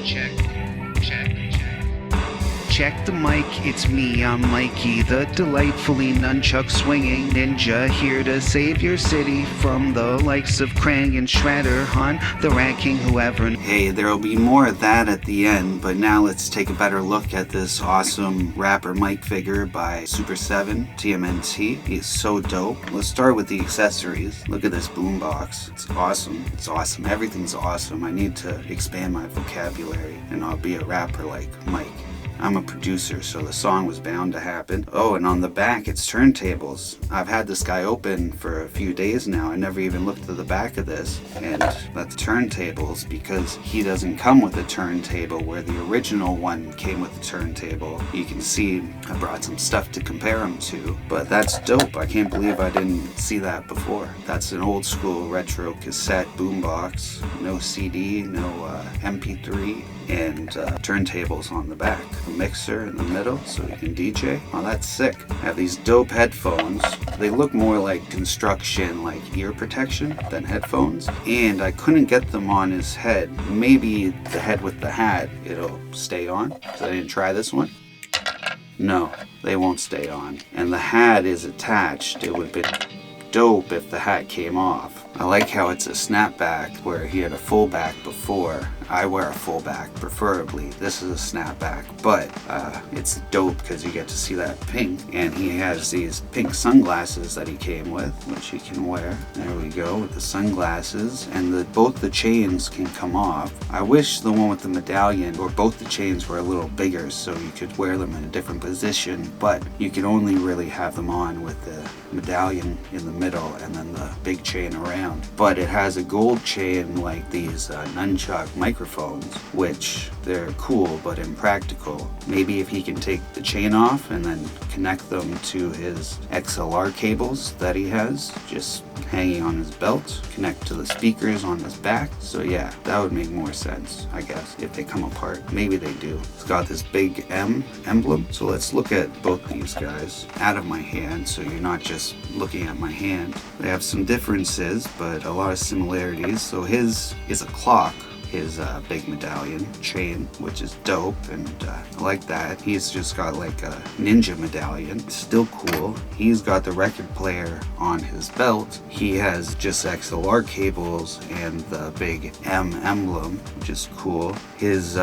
check, check. Check the mic, it's me, I'm Mikey, the delightfully nunchuck swinging ninja, here to save your city from the likes of Krang and Shredder, Han, the Rat King, whoever. Hey, there'll be more of that at the end, but now let's take a better look at this awesome rapper Mike figure by Super7 TMNT. He's so dope. Let's start with the accessories. Look at this boombox. It's awesome. It's awesome. Everything's awesome. I need to expand my vocabulary and I'll be a rapper like Mike. I'm a producer, so the song was bound to happen. Oh, and on the back, it's turntables. I've had this guy open for a few days now. I never even looked at the back of this. And that's turntables because he doesn't come with a turntable where the original one came with a turntable. You can see I brought some stuff to compare him to, but that's dope. I can't believe I didn't see that before. That's an old school retro cassette boombox. No CD, no MP3. And turntables on the back, a mixer in the middle so you can DJ. Oh, that's sick. I have these dope headphones. They look more like construction, like ear protection than headphones. And I couldn't get them on his head. Maybe the head with the hat, it'll stay on. Because I didn't try this one. No, they won't stay on. And the hat is attached. It would have been dope if the hat came off. I like how it's a snapback where he had a full back before. I wear a full back, preferably. This is a snapback, but it's dope because you get to see that pink. And he has these pink sunglasses that he came with, which he can wear. There we go, with the sunglasses. And both the chains can come off. I wish the one with the medallion, or both the chains were a little bigger so you could wear them in a different position, but you can only really have them on with the medallion in the middle and then the big chain around. But it has a gold chain like these nunchuck microphones, which they're cool but impractical. Maybe if he can take the chain off and then connect them to his XLR cables that he has just hanging on his belt, connect to the speakers on his back. So yeah, that would make more sense, I guess, if they come apart. Maybe they do. It's got this big M emblem. So let's look at both these guys out of my hand so you're not just looking at my hand. They have some differences, but a lot of similarities. So his is a clock, his big medallion chain, which is dope, and I like that. He's just got like a ninja medallion, still cool. He's got the record player on his belt. He has just XLR cables and the big M emblem, which is cool. His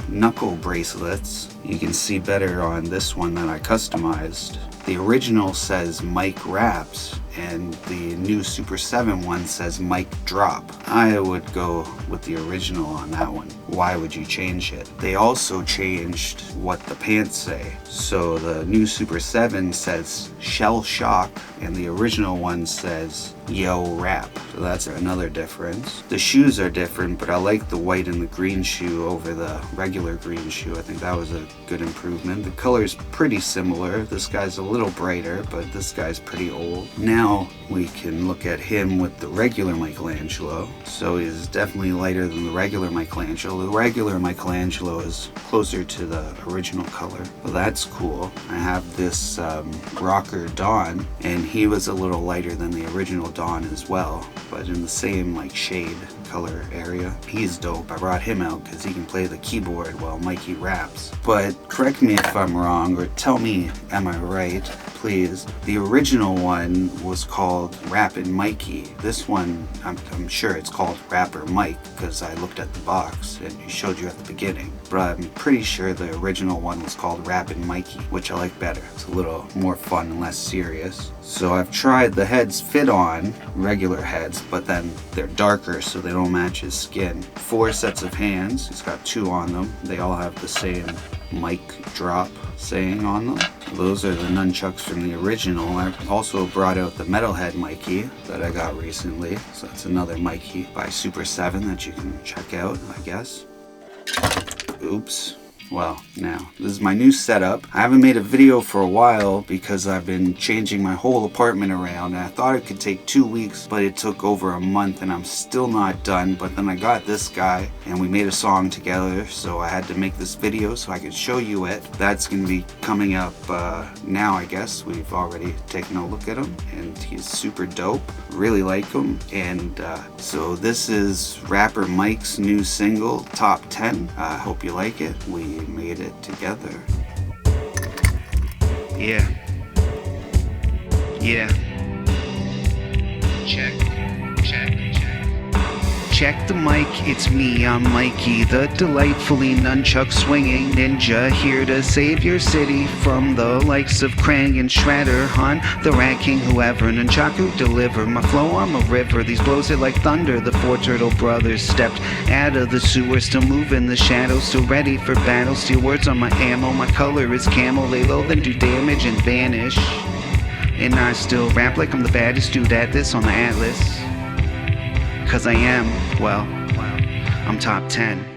knuckle bracelets, you can see better on this one that I customized. The original says Mike Raps, and the new Super7 one says Mike Drop. I would go with the original on that one. Why would you change it? They also changed what the pants say. So the new Super7 says Shell Shock, and the original one says Yo Rap. So that's another difference. The shoes are different, but I like the white and the green shoe over the regular green shoe. I think that was a good improvement. The color's pretty similar. This guy's a little brighter, but this guy's pretty old. Now we can look at him with the regular Michelangelo. So he's definitely lighter than the regular Michelangelo. The regular Michelangelo is closer to the original color. Well, that's cool. I have this rocker Don, and he was a little lighter than the original Don as well, but in the same like shade color area. He's dope. I brought him out because he can play the keyboard while Mikey raps. But correct me if I'm wrong, or tell me, am I right, please. The original one was called Rappin' Mikey. This one, I'm sure it's called Rapper Mike because I looked at the box and he showed you at the beginning. But I'm pretty sure the original one was called Rappin' Mikey, which I like better. It's a little more fun and less serious. So I've tried the heads fit on, regular heads, but then they're darker so they don't match his skin. 4 sets of hands. He's got 2 on them. They all have the same Mike Drop saying on them. Those are the nunchucks from the original. I also brought out the Metalhead Mikey that I got recently. So that's another Mikey by Super7 that you can check out, I guess. Oops. Well, now, this is my new setup. I haven't made a video for a while because I've been changing my whole apartment around, and I thought it could take 2 weeks, but it took over a month and I'm still not done. But then I got this guy and we made a song together, so I had to make this video so I could show you it. That's gonna be coming up now, I guess. We've already taken a look at him and he's super dope. Really like him. And so this is rapper Mike's new single, Top 10. I hope you like it. We made it together. Yeah. Check the mic, it's me, I'm Mikey, the delightfully nunchuck swinging ninja, here to save your city from the likes of Krang and Shredder. On the Rat King, whoever, nunchaku deliver my flow on the river. These blows it like thunder. The four turtle brothers stepped out of the sewer, still moving the shadows, still ready for battle. Steal words on my ammo, my color is camel. Lay low, then do damage and vanish. And I still rap like I'm the baddest dude at this on the Atlas. Cause I am, well, I'm top 10.